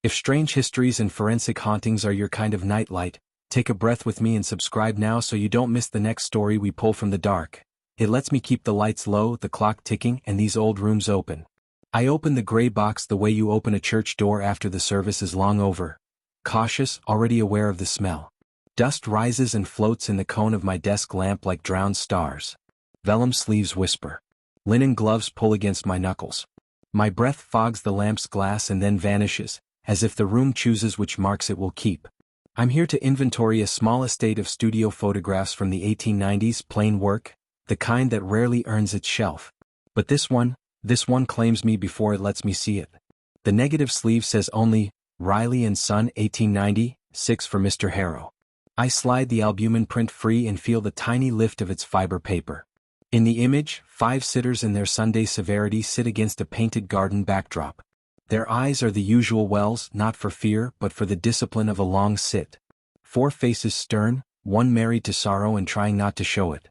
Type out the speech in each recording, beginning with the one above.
If strange histories and forensic hauntings are your kind of nightlight, take a breath with me and subscribe now so you don't miss the next story we pull from the dark. It lets me keep the lights low, the clock ticking, and these old rooms open. I open the gray box the way you open a church door after the service is long over. Cautious, already aware of the smell. Dust rises and floats in the cone of my desk lamp like drowned stars. Vellum sleeves whisper. Linen gloves pull against my knuckles. My breath fogs the lamp's glass and then vanishes, as if the room chooses which marks it will keep. I'm here to inventory a small estate of studio photographs from the 1890s, plain work, the kind that rarely earns its shelf. But this one claims me before it lets me see it. The negative sleeve says only, Riley & Son 1890, 6 for Mr. Harrow. I slide the albumin print free and feel the tiny lift of its fiber paper. In the image, 5 sitters in their Sunday severity sit against a painted garden backdrop. Their eyes are the usual wells, not for fear but for the discipline of a long sit. 4 faces stern, one married to sorrow and trying not to show it.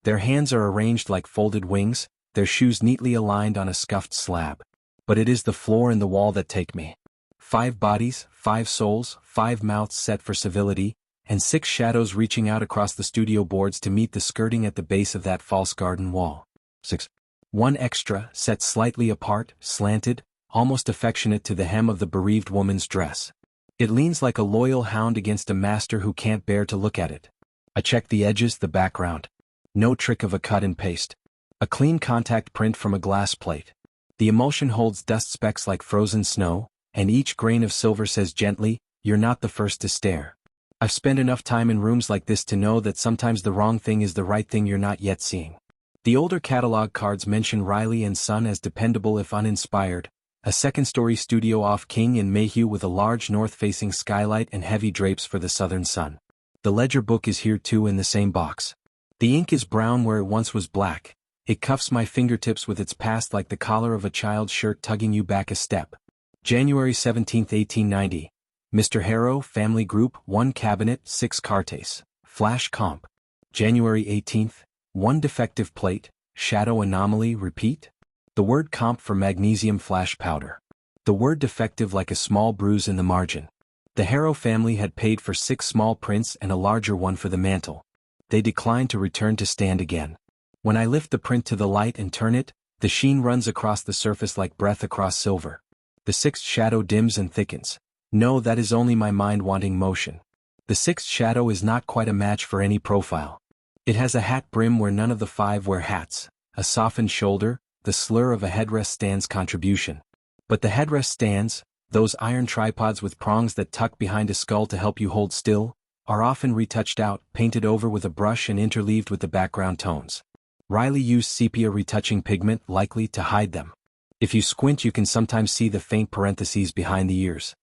Their hands are arranged like folded wings, their shoes neatly aligned on a scuffed slab. But it is the floor and the wall that take me. 5 bodies, 5 souls, 5 mouths set for civility, and 6 shadows reaching out across the studio boards to meet the skirting at the base of that false garden wall. 6. One extra, set slightly apart, slanted, almost affectionate to the hem of the bereaved woman's dress. It leans like a loyal hound against a master who can't bear to look at it. I check the edges, the background. No trick of a cut and paste. A clean contact print from a glass plate. The emulsion holds dust specks like frozen snow, and each grain of silver says gently, "You're not the first to stare." I've spent enough time in rooms like this to know that sometimes the wrong thing is the right thing you're not yet seeing. The older catalog cards mention Riley & Son as dependable if uninspired, a second-story studio off King and Mayhew with a large north-facing skylight and heavy drapes for the southern sun. The ledger book is here too in the same box. The ink is brown where it once was black. It cuffs my fingertips with its past like the collar of a child's shirt tugging you back a step. January 17, 1890. Mr. Harrow, family group, 1 cabinet, 6 cartes. Flash comp. January 18th, 1 defective plate, shadow anomaly, repeat. The word comp for magnesium flash powder. The word defective like a small bruise in the margin. The Harrow family had paid for 6 small prints and a larger one for the mantel. They declined to return to stand again. When I lift the print to the light and turn it, the sheen runs across the surface like breath across silver. The 6th shadow dims and thickens. No, that is only my mind wanting motion. The 6th shadow is not quite a match for any profile. It has a hat brim where none of the 5 wear hats, a softened shoulder, the slur of a headrest stand's contribution. But the headrest stands, those iron tripods with prongs that tuck behind a skull to help you hold still, are often retouched out, painted over with a brush and interleaved with the background tones. Riley used sepia retouching pigment likely to hide them. If you squint you can sometimes see the faint parentheses behind the ears.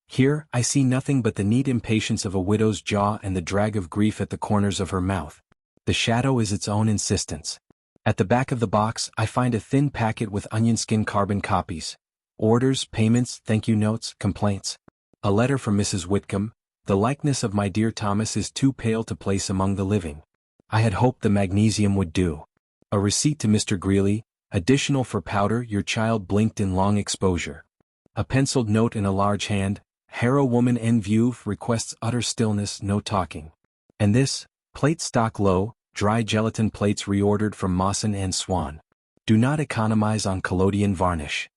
Here, I see nothing but the neat impatience of a widow's jaw and the drag of grief at the corners of her mouth. The shadow is its own insistence. At the back of the box, I find a thin packet with onion skin carbon copies. Orders, payments, thank you notes, complaints. A letter from Mrs. Whitcomb. The likeness of my dear Thomas is too pale to place among the living. I had hoped the magnesium would do. A receipt to Mr. Greeley, additional for powder, your child blinked in long exposure. A penciled note in a large hand. Harrow woman en vue requests utter stillness, no talking. And this, plate stock low, dry gelatin plates reordered from Mawson and Swan. Do not economize on collodion varnish.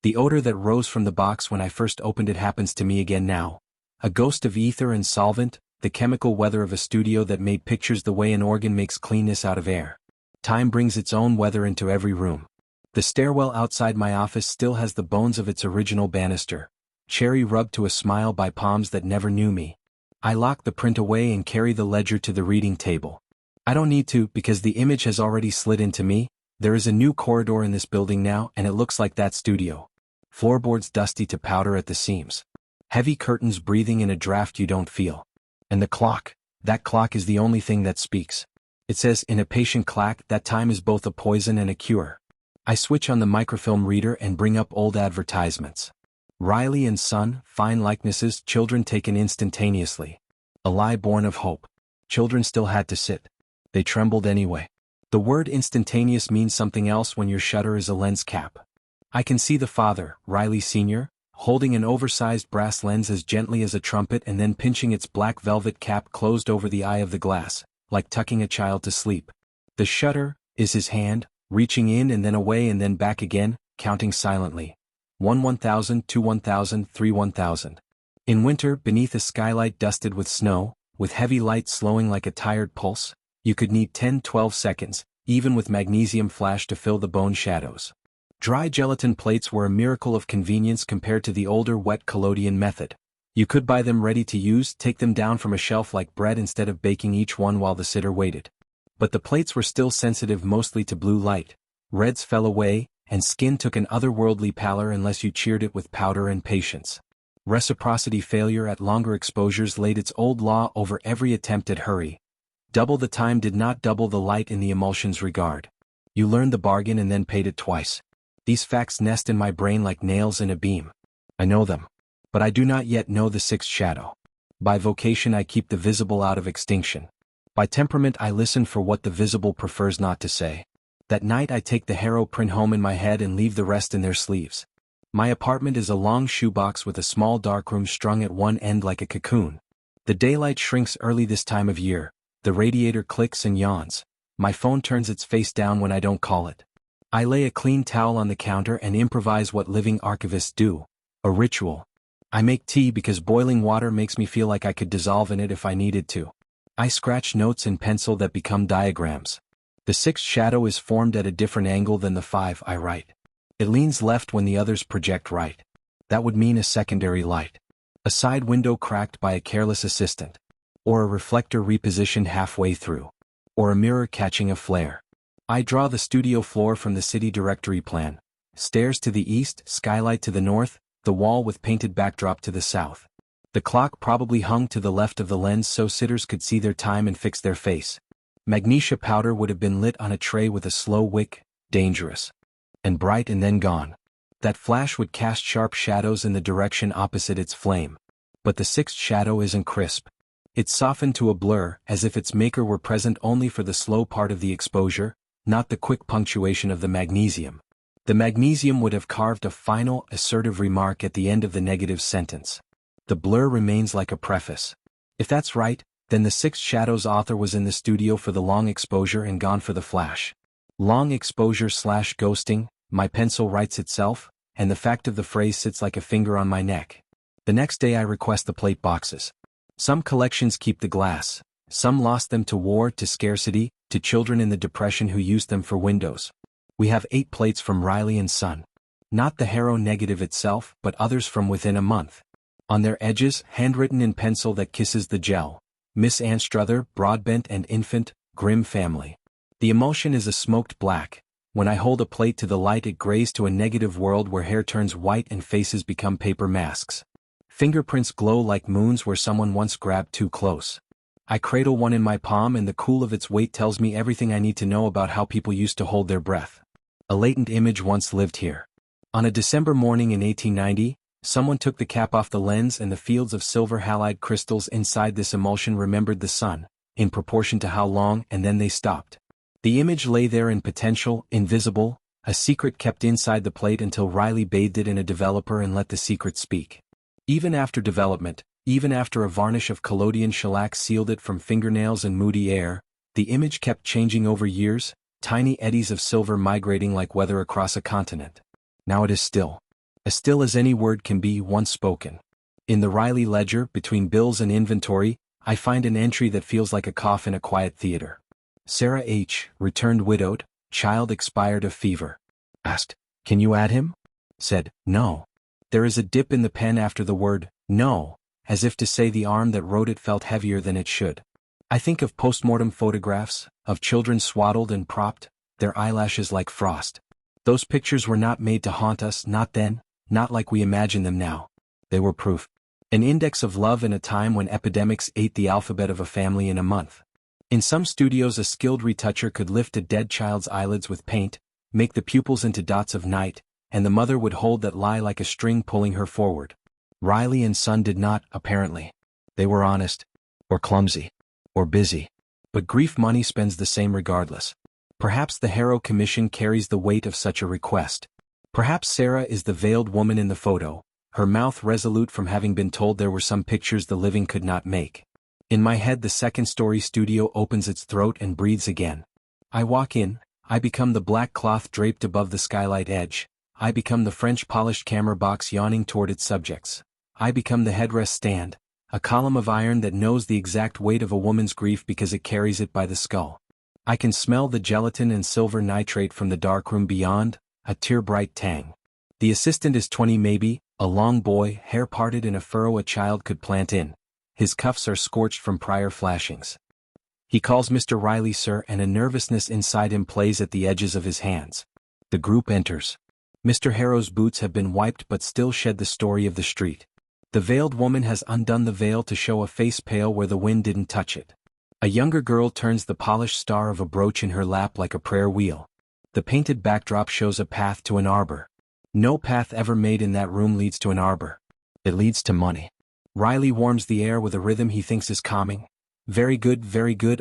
The odor that rose from the box when I first opened it happens to me again now. A ghost of ether and solvent, the chemical weather of a studio that made pictures the way an organ makes cleanness out of air. Time brings its own weather into every room. The stairwell outside my office still has the bones of its original banister. Cherry rubbed to a smile by palms that never knew me. I lock the print away and carry the ledger to the reading table. I don't need to because the image has already slid into me. There is a new corridor in this building now and it looks like that studio. Floorboards dusty to powder at the seams. Heavy curtains breathing in a draft you don't feel. And the clock, that clock is the only thing that speaks. It says in a patient clack that time is both a poison and a cure. I switch on the microfilm reader and bring up old advertisements. Riley & Son, fine likenesses, children taken instantaneously. A lie born of hope. Children still had to sit. They trembled anyway. The word instantaneous means something else when your shutter is a lens cap. I can see the father, Riley Sr., holding an oversized brass lens as gently as a trumpet and then pinching its black velvet cap closed over the eye of the glass, like tucking a child to sleep. The shutter is his hand, reaching in and then away and then back again, counting silently. 1,000, 2 1,000, 3 1,000. In winter, beneath a skylight dusted with snow, with heavy light slowing like a tired pulse, you could need 10-12 seconds, even with magnesium flash to fill the bone shadows. Dry gelatin plates were a miracle of convenience compared to the older wet collodion method. You could buy them ready to use, take them down from a shelf like bread instead of baking each one while the sitter waited. But the plates were still sensitive mostly to blue light. Reds fell away, and skin took an otherworldly pallor unless you cheered it with powder and patience. Reciprocity failure at longer exposures laid its old law over every attempt at hurry. Double the time did not double the light in the emulsion's regard. You learned the bargain and then paid it twice. These facts nest in my brain like nails in a beam. I know them. But I do not yet know the sixth shadow. By vocation I keep the visible out of extinction. By temperament I listen for what the visible prefers not to say. That night I take the Harrow print home in my head and leave the rest in their sleeves. My apartment is a long shoebox with a small darkroom strung at one end like a cocoon. The daylight shrinks early this time of year. The radiator clicks and yawns. My phone turns its face down when I don't call it. I lay a clean towel on the counter and improvise what living archivists do. A ritual. I make tea because boiling water makes me feel like I could dissolve in it if I needed to. I scratch notes in pencil that become diagrams. The sixth shadow is formed at a different angle than the 5 I write. It leans left when the others project right. That would mean a secondary light. A side window cracked by a careless assistant. Or a reflector repositioned halfway through. Or a mirror catching a flare. I draw the studio floor from the city directory plan. Stairs to the east, skylight to the north, the wall with painted backdrop to the south. The clock probably hung to the left of the lens so sitters could see their time and fix their face. Magnesia powder would have been lit on a tray with a slow wick, dangerous. And bright and then gone. That flash would cast sharp shadows in the direction opposite its flame. But the sixth shadow isn't crisp. It's softened to a blur, as if its maker were present only for the slow part of the exposure, not the quick punctuation of the magnesium. The magnesium would have carved a final, assertive remark at the end of the negative sentence. The blur remains like a preface. If that's right, then the sixth shadow's author was in the studio for the long exposure and gone for the flash. Long exposure / ghosting, my pencil writes itself, and the fact of the phrase sits like a finger on my neck. The next day I request the plate boxes. Some collections keep the glass. Some lost them to war, to scarcity, to children in the Depression who used them for windows. We have 8 plates from Riley and Son. Not the Harrow negative itself, but others from within a month. On their edges, handwritten in pencil that kisses the gel. Miss Anstruther, Broadbent and Infant, Grimm family. The emulsion is a smoked black. When I hold a plate to the light it grays to a negative world where hair turns white and faces become paper masks. Fingerprints glow like moons where someone once grabbed too close. I cradle one in my palm and the cool of its weight tells me everything I need to know about how people used to hold their breath. A latent image once lived here. On a December morning in 1890, someone took the cap off the lens and the fields of silver halide crystals inside this emulsion remembered the sun, in proportion to how long, and then they stopped. The image lay there in potential, invisible, a secret kept inside the plate until Riley bathed it in a developer and let the secret speak. Even after development, even after a varnish of collodion shellac sealed it from fingernails and moody air, the image kept changing over years, tiny eddies of silver migrating like weather across a continent. Now it is still. As still as any word can be once spoken. In the Riley ledger, between bills and inventory, I find an entry that feels like a cough in a quiet theater. Sarah H., returned widowed, child expired of fever. Asked, "Can you add him?" Said, "No." There is a dip in the pen after the word, "no," as if to say the arm that wrote it felt heavier than it should. I think of postmortem photographs, of children swaddled and propped, their eyelashes like frost. Those pictures were not made to haunt us, not then, not like we imagine them now. They were proof. An index of love in a time when epidemics ate the alphabet of a family in a month. In some studios a skilled retoucher could lift a dead child's eyelids with paint, make the pupils into dots of night, and the mother would hold that lie like a string pulling her forward. Riley and Son did not, apparently. They were honest. Or clumsy. Or busy. But grief money spends the same regardless. Perhaps the Harrow Commission carries the weight of such a request. Perhaps Sarah is the veiled woman in the photo, her mouth resolute from having been told there were some pictures the living could not make. In my head the second-story studio opens its throat and breathes again. I walk in, I become the black cloth draped above the skylight edge, I become the French polished camera box yawning toward its subjects. I become the headrest stand, a column of iron that knows the exact weight of a woman's grief because it carries it by the skull. I can smell the gelatin and silver nitrate from the dark room beyond, a tear-bright tang. The assistant is 20 maybe, a long boy, hair parted in a furrow a child could plant in. His cuffs are scorched from prior flashings. He calls Mr. Riley sir, and a nervousness inside him plays at the edges of his hands. The group enters. Mr. Harrow's boots have been wiped but still shed the story of the street. The veiled woman has undone the veil to show a face pale where the wind didn't touch it. A younger girl turns the polished star of a brooch in her lap like a prayer wheel. The painted backdrop shows a path to an arbor. No path ever made in that room leads to an arbor. It leads to money. Riley warms the air with a rhythm he thinks is calming. Very good,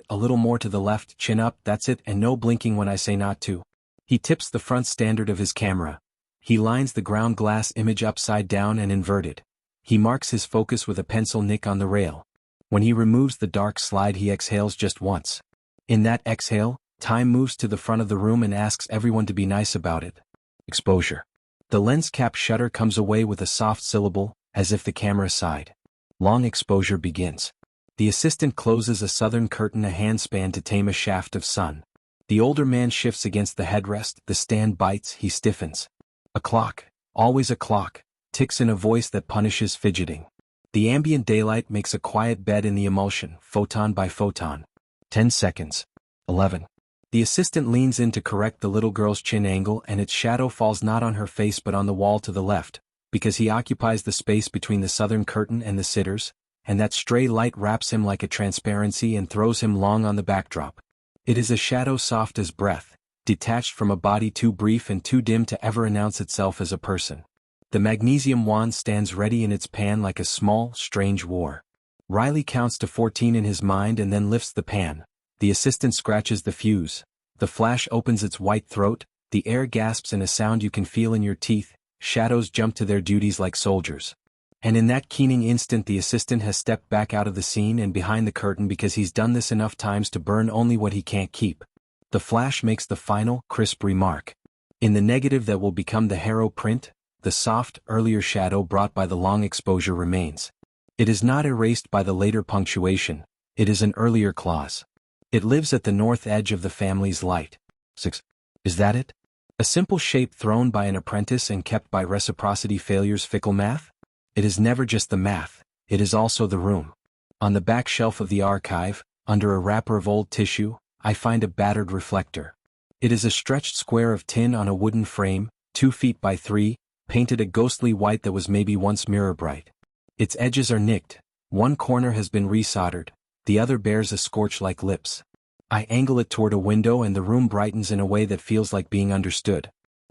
a little more to the left, chin up, that's it, and no blinking when I say not to. He tips the front standard of his camera. He lines the ground glass image upside down and inverted. He marks his focus with a pencil nick on the rail. When he removes the dark slide he exhales just once. In that exhale, time moves to the front of the room and asks everyone to be nice about it. Exposure. The lens cap shutter comes away with a soft syllable, as if the camera sighed. Long exposure begins. The assistant closes a southern curtain a handspan to tame a shaft of sun. The older man shifts against the headrest, the stand bites, he stiffens. A clock, always a clock, ticks in a voice that punishes fidgeting. The ambient daylight makes a quiet bed in the emulsion, photon by photon. 10 seconds. 11. The assistant leans in to correct the little girl's chin angle and its shadow falls not on her face but on the wall to the left, because he occupies the space between the southern curtain and the sitters, and that stray light wraps him like a transparency and throws him long on the backdrop. It is a shadow soft as breath, detached from a body too brief and too dim to ever announce itself as a person. The magnesium wand stands ready in its pan like a small, strange war. Riley counts to 14 in his mind and then lifts the pan. The assistant scratches the fuse. The flash opens its white throat, the air gasps in a sound you can feel in your teeth, shadows jump to their duties like soldiers. And in that keening instant the assistant has stepped back out of the scene and behind the curtain because he's done this enough times to burn only what he can't keep. The flash makes the final, crisp remark. In the negative that will become the Harrow print, the soft, earlier shadow brought by the long exposure remains. It is not erased by the later punctuation, it is an earlier clause. It lives at the north edge of the family's light. 6. Is that it? A simple shape thrown by an apprentice and kept by reciprocity failure's fickle math? It is never just the math, it is also the room. On the back shelf of the archive, under a wrapper of old tissue, I find a battered reflector. It is a stretched square of tin on a wooden frame, 2 feet by 3, painted a ghostly white that was maybe once mirror bright. Its edges are nicked, one corner has been resoldered, the other bears a scorch like lips. I angle it toward a window and the room brightens in a way that feels like being understood.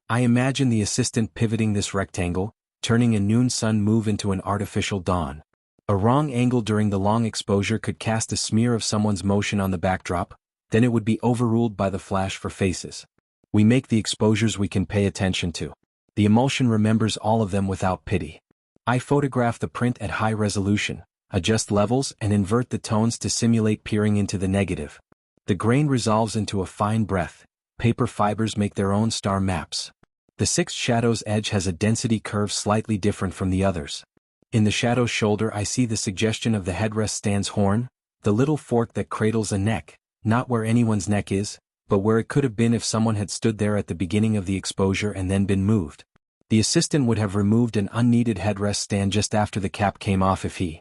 I imagine the assistant pivoting this rectangle, turning a noon sun move into an artificial dawn. A wrong angle during the long exposure could cast a smear of someone's motion on the backdrop, then it would be overruled by the flash for faces. We make the exposures we can pay attention to. The emulsion remembers all of them without pity. I photograph the print at high resolution, adjust levels and invert the tones to simulate peering into the negative. The grain resolves into a fine breath, paper fibers make their own star maps. The sixth shadow's edge has a density curve slightly different from the others. In the shadow's shoulder I see the suggestion of the headrest stand's horn, the little fork that cradles a neck, not where anyone's neck is, but where it could have been if someone had stood there at the beginning of the exposure and then been moved. The assistant would have removed an unneeded headrest stand just after the cap came off if he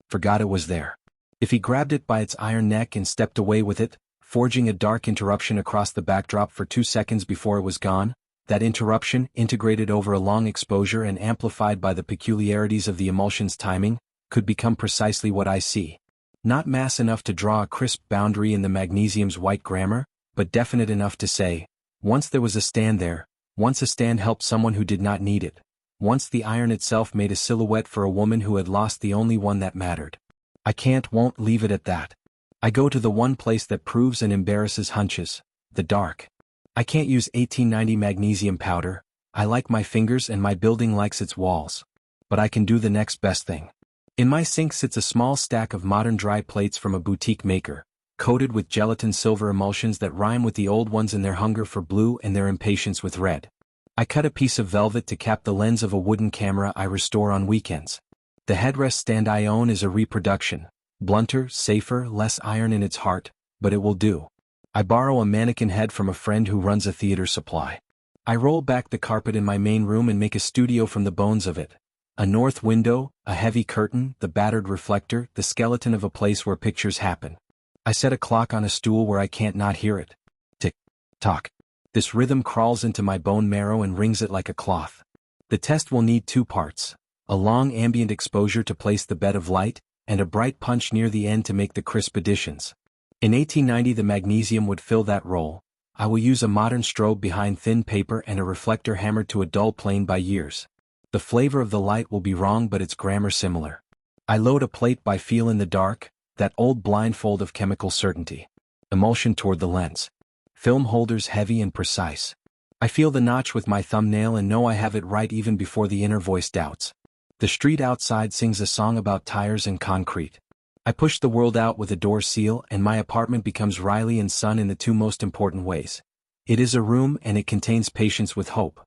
forgot it was there. If he grabbed it by its iron neck and stepped away with it, forging a dark interruption across the backdrop for 2 seconds before it was gone, that interruption, integrated over a long exposure and amplified by the peculiarities of the emulsion's timing, could become precisely what I see. Not mass enough to draw a crisp boundary in the magnesium's white grammar, but definite enough to say, once there was a stand there, once a stand helped someone who did not need it, once the iron itself made a silhouette for a woman who had lost the only one that mattered. I won't leave it at that. I go to the one place that proves and embarrasses hunches, the dark. I can't use 1890 magnesium powder, I like my fingers and my building likes its walls. but I can do the next best thing. In my sink sits a small stack of modern dry plates from a boutique maker, coated with gelatin silver emulsions that rhyme with the old ones in their hunger for blue and their impatience with red. I cut a piece of velvet to cap the lens of a wooden camera I restore on weekends. The headrest stand I own is a reproduction, blunter, safer, less iron in its heart, but it will do. I borrow a mannequin head from a friend who runs a theater supply. I roll back the carpet in my main room and make a studio from the bones of it. A north window, a heavy curtain, the battered reflector, the skeleton of a place where pictures happen. I set a clock on a stool where I can't not hear it. Tick, tock. This rhythm crawls into my bone marrow and wrings it like a cloth. The test will need 2 parts. A long ambient exposure to place the bed of light, and a bright punch near the end to make the crisp additions. In 1890 the magnesium would fill that role. I will use a modern strobe behind thin paper and a reflector hammered to a dull plane by years. The flavor of the light will be wrong but its grammar similar. I load a plate by feel in the dark, that old blindfold of chemical certainty. Emulsion toward the lens. Film holders heavy and precise. I feel the notch with my thumbnail and know I have it right even before the inner voice doubts. The street outside sings a song about tires and concrete. I push the world out with a door seal and my apartment becomes Riley and Son in the 2 most important ways. It is a room and it contains patience with hope.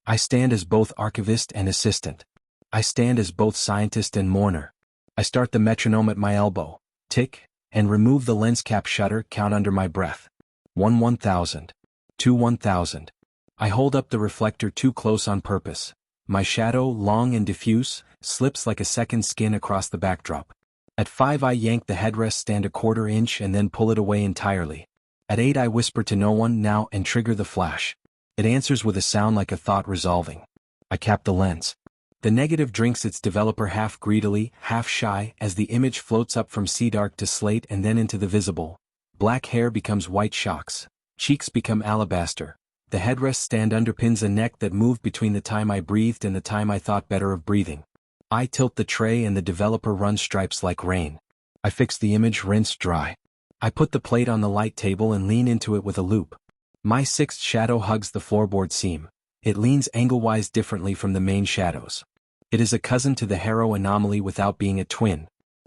I stand as both archivist and assistant. I stand as both scientist and mourner. I start the metronome at my elbow. Tick, and remove the lens cap shutter, count under my breath. 1 1000. 2 1000. I hold up the reflector too close on purpose. My shadow, long and diffuse, slips like a second skin across the backdrop. At 5 I yank the headrest stand a 1/4 inch and then pull it away entirely. At 8 I whisper to no one now and trigger the flash. It answers with a sound like a thought resolving. I cap the lens. The negative drinks its developer half greedily, half shy, as the image floats up from sea-dark to slate and then into the visible. Black hair becomes white shocks. Cheeks become alabaster. The headrest stand underpins a neck that moved between the time I breathed and the time I thought better of breathing. I tilt the tray and the developer runs stripes like rain. I fix the image, rinse, dry. I put the plate on the light table and lean into it with a loop. My 6th shadow hugs the floorboard seam. It leans angle-wise differently from the main shadows. It is a cousin to the Harrow anomaly without being a twin.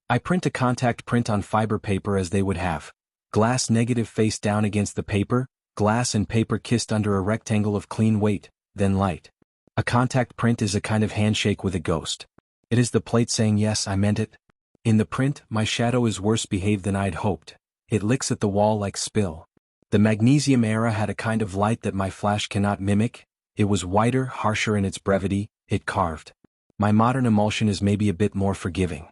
I print a contact print on fiber paper as they would have. Glass negative face down against the paper, glass and paper kissed under a rectangle of clean weight, then light. A contact print is a kind of handshake with a ghost. It is the plate saying yes, I meant it. In the print, my shadow is worse behaved than I'd hoped. It licks at the wall like spill. The magnesium era had a kind of light that my flash cannot mimic. It was whiter, harsher in its brevity, it carved. My modern emulsion is maybe a bit more forgiving.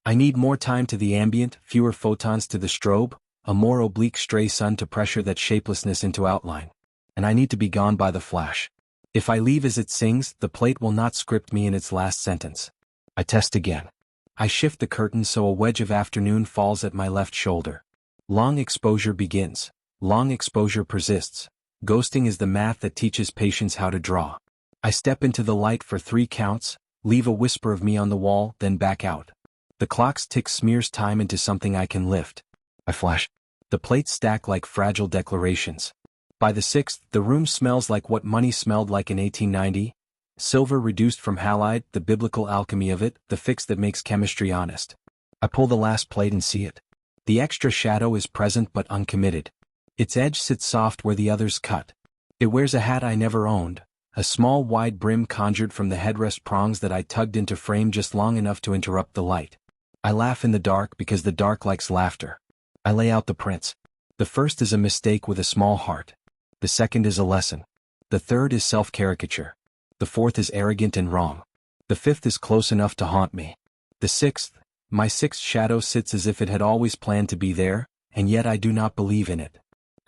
I need more time to the ambient, fewer photons to the strobe, a more oblique stray sun to pressure that shapelessness into outline. And I need to be gone by the flash. If I leave as it sings, the plate will not script me in its last sentence. I test again. I shift the curtain so a wedge of afternoon falls at my left shoulder. Long exposure begins. Long exposure persists. Ghosting is the math that teaches patience how to draw. I step into the light for 3 counts, leave a whisper of me on the wall, then back out. The clock's tick smears time into something I can lift. I flash. The plates stack like fragile declarations. By the 6th, the room smells like what money smelled like in 1890. Silver reduced from halide, the biblical alchemy of it, the fix that makes chemistry honest. I pull the last plate and see it. The extra shadow is present but uncommitted. Its edge sits soft where the others cut. It wears a hat I never owned, a small wide brim conjured from the headrest prongs that I tugged into frame just long enough to interrupt the light. I laugh in the dark because the dark likes laughter. I lay out the prints. The first is a mistake with a small heart. The second is a lesson. The third is self-caricature. The fourth is arrogant and wrong. The fifth is close enough to haunt me. The 6th, my 6th shadow sits as if it had always planned to be there, and yet I do not believe in it.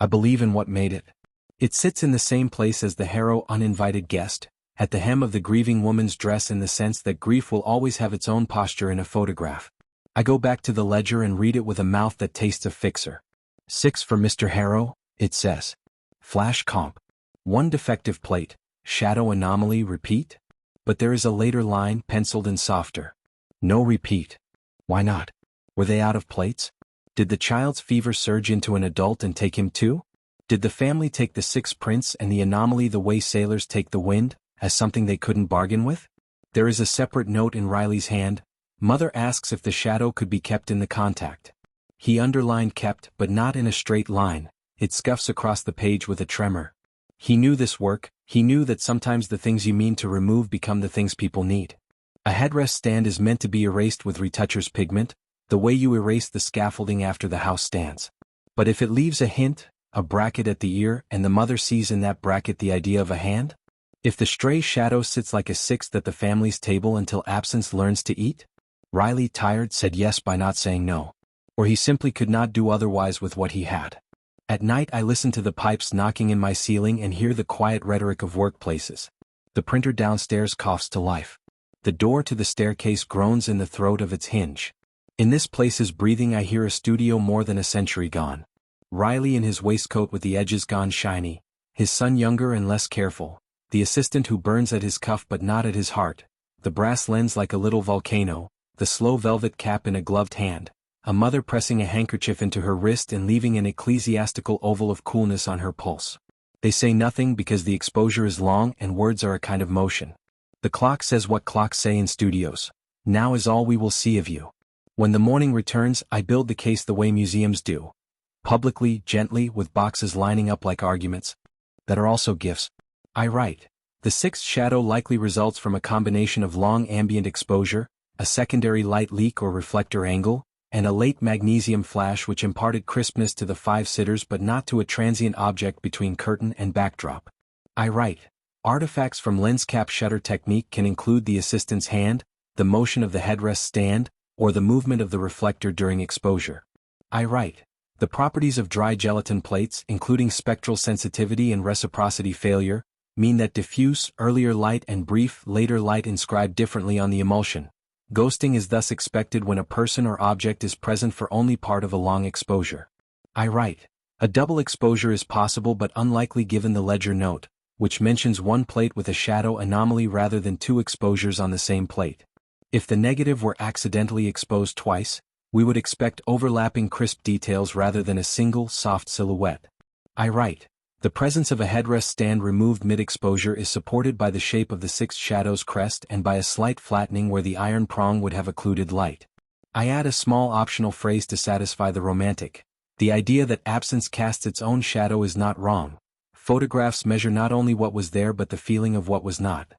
I believe in what made it. It sits in the same place as the Harrow uninvited guest, at the hem of the grieving woman's dress in the sense that grief will always have its own posture in a photograph. I go back to the ledger and read it with a mouth that tastes of fixer. 6 for Mr. Harrow, it says. Flash comp. 1 defective plate, shadow anomaly repeat? But there is a later line penciled and softer. No repeat. Why not? Were they out of plates? Did the child's fever surge into an adult and take him too? Did the family take the 6 prints and the anomaly the way sailors take the wind, as something they couldn't bargain with? There is a separate note in Riley's hand. Mother asks if the shadow could be kept in the contact. He underlined kept, but not in a straight line. It scuffs across the page with a tremor. He knew this work. He knew that sometimes the things you mean to remove become the things people need. A headrest stand is meant to be erased with retoucher's pigment, the way you erase the scaffolding after the house stands. But if it leaves a hint, a bracket at the ear, and the mother sees in that bracket the idea of a hand? If the stray shadow sits like a sixth at the family's table until absence learns to eat? Riley, tired, said yes by not saying no. Or he simply could not do otherwise with what he had. At night I listen to the pipes knocking in my ceiling and hear the quiet rhetoric of workplaces. The printer downstairs coughs to life. The door to the staircase groans in the throat of its hinge. In this place's breathing I hear a studio more than a century gone. Riley in his waistcoat with the edges gone shiny, his son younger and less careful, the assistant who burns at his cuff but not at his heart, the brass lens like a little volcano, the slow velvet cap in a gloved hand, a mother pressing a handkerchief into her wrist and leaving an ecclesiastical oval of coolness on her pulse. They say nothing because the exposure is long and words are a kind of motion. The clock says what clocks say in studios. Now is all we will see of you. When the morning returns, I build the case the way museums do. Publicly, gently, with boxes lining up like arguments. That are also gifts. I write. The sixth shadow likely results from a combination of long ambient exposure, a secondary light leak or reflector angle, and a late magnesium flash which imparted crispness to the five sitters but not to a transient object between curtain and backdrop. I write. Artifacts from lens cap shutter technique can include the assistant's hand, the motion of the headrest stand, or the movement of the reflector during exposure. I write. The properties of dry gelatin plates, including spectral sensitivity and reciprocity failure, mean that diffuse, earlier light and brief, later light inscribe differently on the emulsion. Ghosting is thus expected when a person or object is present for only part of a long exposure. I write. A double exposure is possible but unlikely given the ledger note, which mentions one plate with a shadow anomaly rather than two exposures on the same plate. If the negative were accidentally exposed twice, we would expect overlapping crisp details rather than a single, soft silhouette. I write. The presence of a headrest stand removed mid-exposure is supported by the shape of the sixth shadow's crest and by a slight flattening where the iron prong would have occluded light. I add a small optional phrase to satisfy the romantic. The idea that absence casts its own shadow is not wrong. Photographs measure not only what was there but the feeling of what was not.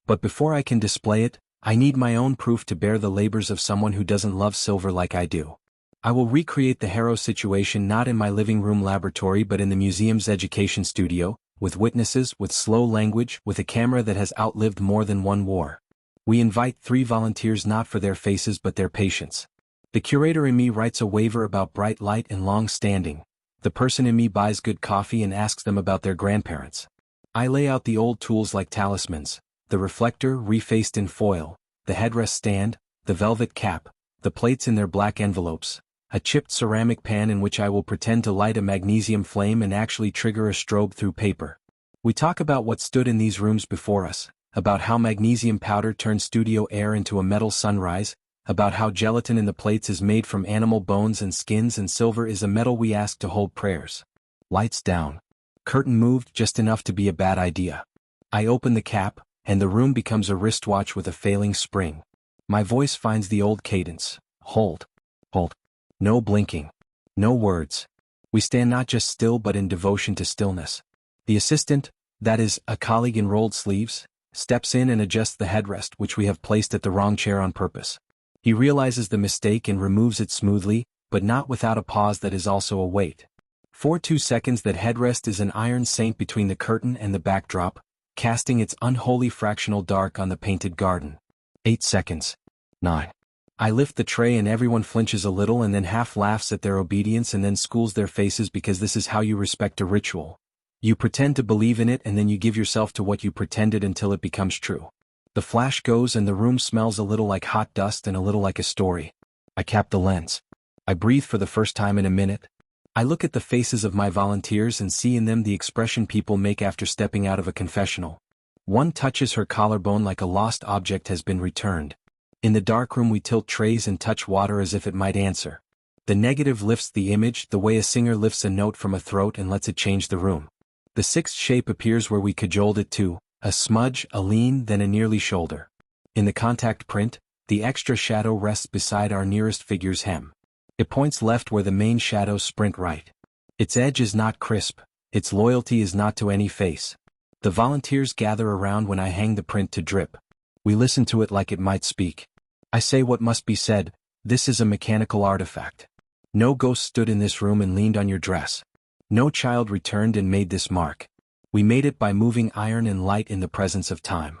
But before I can display it, I need my own proof to bear the labors of someone who doesn't love silver like I do. I will recreate the Harrow situation not in my living room laboratory but in the museum's education studio, with witnesses, with slow language, with a camera that has outlived more than one war. We invite 3 volunteers not for their faces but their patience. The curator in me writes a waiver about bright light and long standing. The person in me buys good coffee and asks them about their grandparents. I lay out the old tools like talismans, the reflector refaced in foil, the headrest stand, the velvet cap, the plates in their black envelopes, a chipped ceramic pan in which I will pretend to light a magnesium flame and actually trigger a strobe through paper. We talk about what stood in these rooms before us, about how magnesium powder turned studio air into a metal sunrise, about how gelatin in the plates is made from animal bones and skins and silver is a metal we ask to hold prayers. Lights down. Curtain moved just enough to be a bad idea. I open the cap, and the room becomes a wristwatch with a failing spring. My voice finds the old cadence. Hold. Hold. No blinking. No words. We stand not just still but in devotion to stillness. The assistant, that is, a colleague in rolled sleeves, steps in and adjusts the headrest which we have placed at the wrong chair on purpose. He realizes the mistake and removes it smoothly, but not without a pause that is also a wait. For 2 seconds that headrest is an iron saint between the curtain and the backdrop, casting its unholy fractional dark on the painted garden. 8 seconds. 9. I lift the tray and everyone flinches a little and then half laughs at their obedience and then schools their faces because this is how you respect a ritual. You pretend to believe in it and then you give yourself to what you pretended until it becomes true. The flash goes and the room smells a little like hot dust and a little like a story. I cap the lens. I breathe for the first time in a minute. I look at the faces of my volunteers and see in them the expression people make after stepping out of a confessional. One touches her collarbone like a lost object has been returned. In the darkroom we tilt trays and touch water as if it might answer. The negative lifts the image the way a singer lifts a note from a throat and lets it change the room. The sixth shape appears where we cajoled it to, a smudge, a lean, then a nearly shoulder. In the contact print, the extra shadow rests beside our nearest figure's hem. It points left where the main shadows sprint right. Its edge is not crisp, its loyalty is not to any face. The volunteers gather around when I hang the print to drip. We listen to it like it might speak. I say what must be said, this is a mechanical artifact. No ghost stood in this room and leaned on your dress. No child returned and made this mark. We made it by moving iron and light in the presence of time.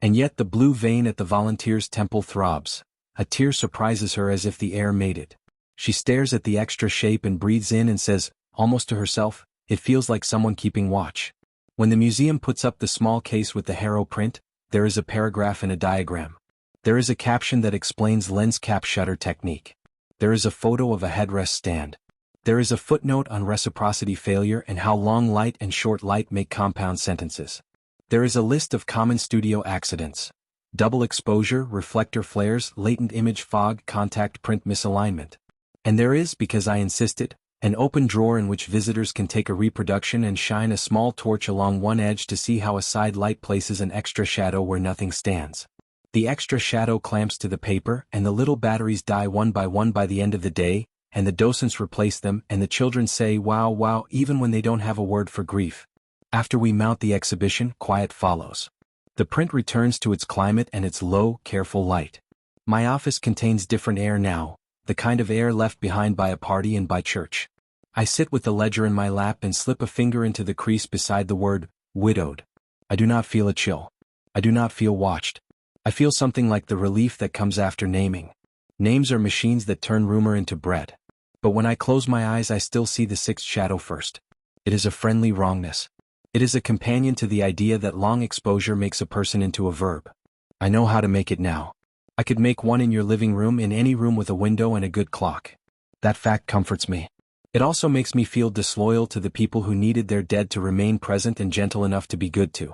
And yet the blue vein at the volunteer's temple throbs. A tear surprises her as if the air made it. She stares at the extra shape and breathes in and says, almost to herself, it feels like someone keeping watch. When the museum puts up the small case with the Harrow print, there is a paragraph and a diagram. There is a caption that explains lens cap shutter technique. There is a photo of a headrest stand. There is a footnote on reciprocity failure and how long light and short light make compound sentences. There is a list of common studio accidents. Double exposure, reflector flares, latent image fog, contact print misalignment. And there is, because I insisted, an open drawer in which visitors can take a reproduction and shine a small torch along one edge to see how a side light places an extra shadow where nothing stands. The extra shadow clamps to the paper and the little batteries die one by the end of the day, and the docents replace them and the children say wow wow even when they don't have a word for grief. After we mount the exhibition, quiet follows. The print returns to its climate and its low, careful light. My office contains different air now, the kind of air left behind by a party and by church. I sit with the ledger in my lap and slip a finger into the crease beside the word, widowed. I do not feel a chill. I do not feel watched. I feel something like the relief that comes after naming. Names are machines that turn rumor into bread. But when I close my eyes I still see the sixth shadow first. It is a friendly wrongness. It is a companion to the idea that long exposure makes a person into a verb. I know how to make it now. I could make one in your living room, in any room with a window and a good clock. That fact comforts me. It also makes me feel disloyal to the people who needed their dead to remain present and gentle enough to be good to.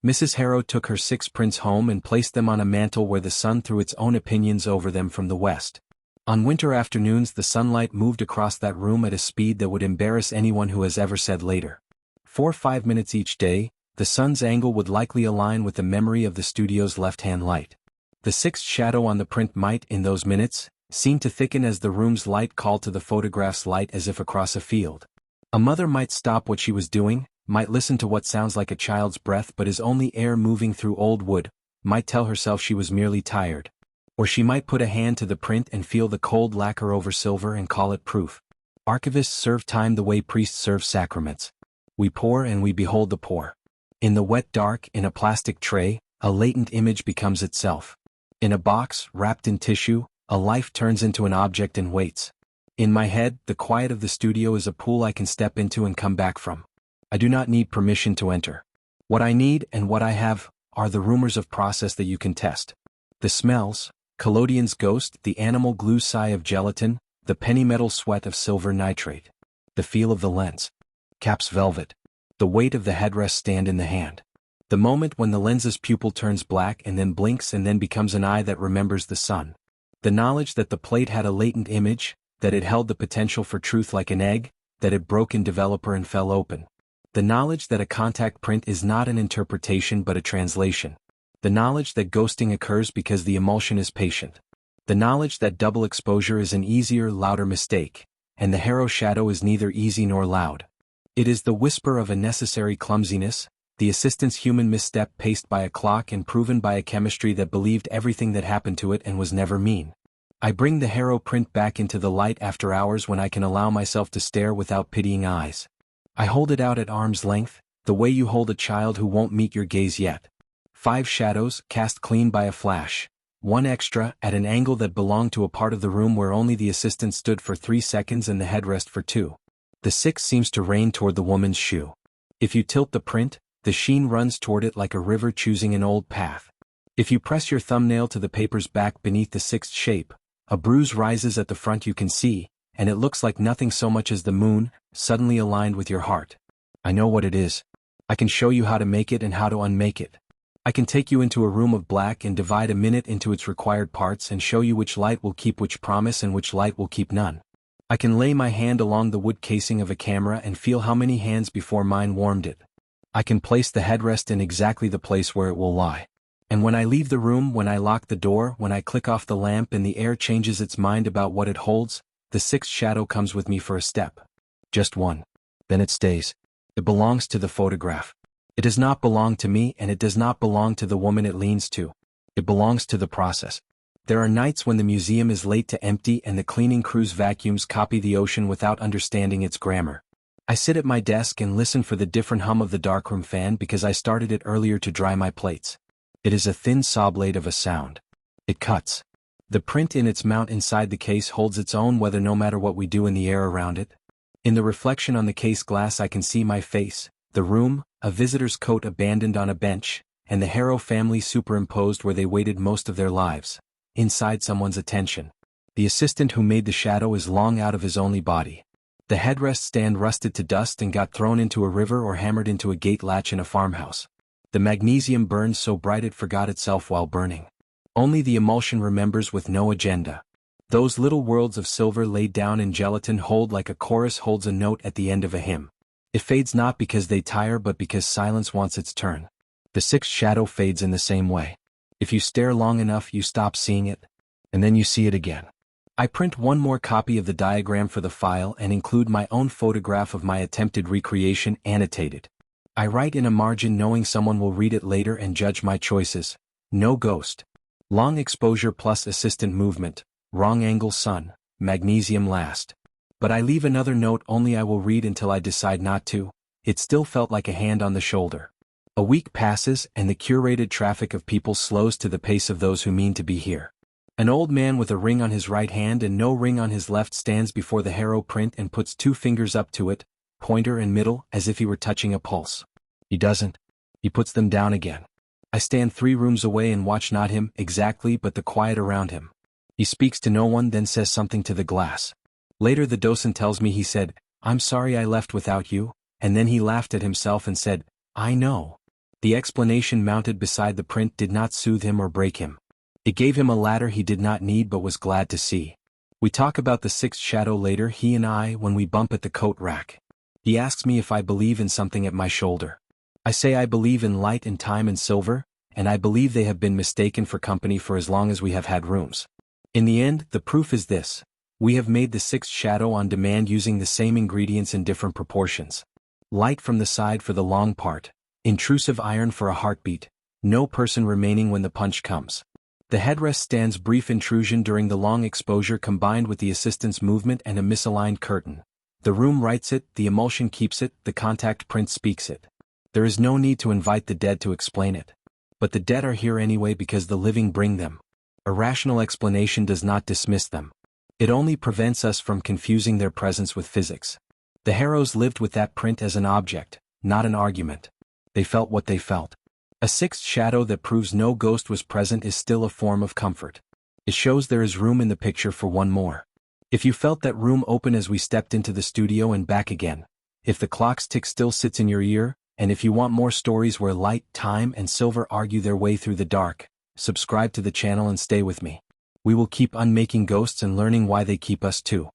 Mrs. Harrow took her 6 prints home and placed them on a mantel where the sun threw its own opinions over them from the west. On winter afternoons the sunlight moved across that room at a speed that would embarrass anyone who has ever said later. For 5 minutes each day, the sun's angle would likely align with the memory of the studio's left-hand light. The sixth shadow on the print might, in those minutes, seem to thicken as the room's light called to the photograph's light as if across a field. A mother might stop what she was doing, might listen to what sounds like a child's breath but is only air moving through old wood, might tell herself she was merely tired. Or she might put a hand to the print and feel the cold lacquer over silver and call it proof. Archivists serve time the way priests serve sacraments. We pour and we behold the pour. In the wet dark, in a plastic tray, a latent image becomes itself. In a box, wrapped in tissue, a life turns into an object and waits. In my head, the quiet of the studio is a pool I can step into and come back from. I do not need permission to enter. What I need, and what I have, are the rumors of process that you can test. The smells, collodion's ghost, the animal glue sigh of gelatin, the penny metal sweat of silver nitrate. The feel of the lens. Cap's velvet. The weight of the headrest stand in the hand. The moment when the lens's pupil turns black and then blinks and then becomes an eye that remembers the sun. The knowledge that the plate had a latent image, that it held the potential for truth like an egg, that it broke in developer and fell open. The knowledge that a contact print is not an interpretation but a translation. The knowledge that ghosting occurs because the emulsion is patient. The knowledge that double exposure is an easier, louder mistake, and the Harrow shadow is neither easy nor loud. It is the whisper of a necessary clumsiness, the assistant's human misstep paced by a clock and proven by a chemistry that believed everything that happened to it and was never mean. I bring the Harrow print back into the light after hours when I can allow myself to stare without pitying eyes. I hold it out at arm's length, the way you hold a child who won't meet your gaze yet. 5 shadows, cast clean by a flash. 1 extra, at an angle that belonged to a part of the room where only the assistant stood for 3 seconds and the headrest for 2. The 6th seems to rain toward the woman's shoe. If you tilt the print, the sheen runs toward it like a river choosing an old path. If you press your thumbnail to the paper's back beneath the 6th shape, a bruise rises at the front you can see, and it looks like nothing so much as the moon, suddenly aligned with your heart. I know what it is. I can show you how to make it and how to unmake it. I can take you into a room of black and divide a minute into its required parts and show you which light will keep which promise and which light will keep none. I can lay my hand along the wood casing of a camera and feel how many hands before mine warmed it. I can place the headrest in exactly the place where it will lie. And when I leave the room, when I lock the door, when I click off the lamp and the air changes its mind about what it holds, the sixth shadow comes with me for a step. Just one. Then it stays. It belongs to the photograph. It does not belong to me, and it does not belong to the woman it leans to. It belongs to the process. There are nights when the museum is late to empty and the cleaning crew's vacuums copy the ocean without understanding its grammar. I sit at my desk and listen for the different hum of the darkroom fan because I started it earlier to dry my plates. It is a thin saw blade of a sound. It cuts. The print in its mount inside the case holds its own weather no matter what we do in the air around it. In the reflection on the case glass I can see my face, the room, a visitor's coat abandoned on a bench, and the Harrow family superimposed where they waited most of their lives. Inside someone's attention. The assistant who made the shadow is long out of his only body. The headrest stand rusted to dust and got thrown into a river or hammered into a gate latch in a farmhouse. The magnesium burned so bright it forgot itself while burning. Only the emulsion remembers with no agenda. Those little worlds of silver laid down in gelatin hold like a chorus holds a note at the end of a hymn. It fades not because they tire but because silence wants its turn. The sixth shadow fades in the same way. If you stare long enough you stop seeing it, and then you see it again. I print one more copy of the diagram for the file and include my own photograph of my attempted recreation annotated. I write in a margin knowing someone will read it later and judge my choices. No ghost. Long exposure plus assistant movement, wrong angle sun, magnesium last. But I leave another note only I will read until I decide not to. It still felt like a hand on the shoulder. A week passes and the curated traffic of people slows to the pace of those who mean to be here. An old man with a ring on his right hand and no ring on his left stands before the Harrow print and puts two fingers up to it, pointer and middle, as if he were touching a pulse. He doesn't. He puts them down again. I stand 3 rooms away and watch not him exactly but the quiet around him. He speaks to no one, then says something to the glass. Later the docent tells me he said, "I'm sorry I left without you," and then he laughed at himself and said, "I know." The explanation mounted beside the print did not soothe him or break him. It gave him a ladder he did not need but was glad to see. We talk about the sixth shadow later, he and I, when we bump at the coat rack. He asks me if I believe in something at my shoulder. I say I believe in light and time and silver, and I believe they have been mistaken for company for as long as we have had rooms. In the end, the proof is this. We have made the sixth shadow on demand using the same ingredients in different proportions. Light from the side for the long part. Intrusive iron for a heartbeat. No person remaining when the punch comes. The headrest stands brief intrusion during the long exposure combined with the assistant's movement and a misaligned curtain. The room writes it, the emulsion keeps it, the contact print speaks it. There is no need to invite the dead to explain it. But the dead are here anyway because the living bring them. A rational explanation does not dismiss them. It only prevents us from confusing their presence with physics. The Harrows lived with that print as an object, not an argument. They felt what they felt. A sixth shadow that proves no ghost was present is still a form of comfort. It shows there is room in the picture for one more. If you felt that room open as we stepped into the studio and back again, if the clock's tick still sits in your ear, and if you want more stories where light, time, and silver argue their way through the dark, subscribe to the channel and stay with me. We will keep unmaking ghosts and learning why they keep us too.